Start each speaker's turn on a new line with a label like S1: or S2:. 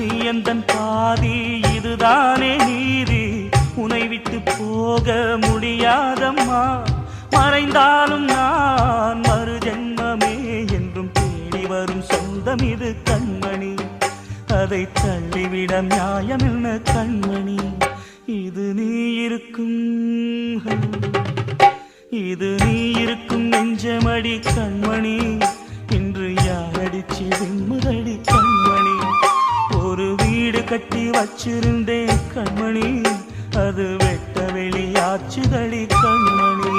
S1: நீ எந்தன் பாதி, இதுதானே நீதி. உனை விட்டு போக முடியாதம்மா. மறைந்தாலும் நான் மறு ஜென்மமே என்றும் தேடி வரும் சொந்தம் இது கண்மணி. அதை தள்ளிவிட நியாயம் என்ன கண்மணி. இது நீ இருக்கும், இது நீ இருக்கும் நெஞ்சமடி கண்மணி. இன்று யாரடிச்சு விண்முதடி கண்மணி. ஒரு வீடு கட்டி வச்சிருந்தேன் கண்மணி, அது வெட்ட வெளியாச்சுதடி கண்மணி.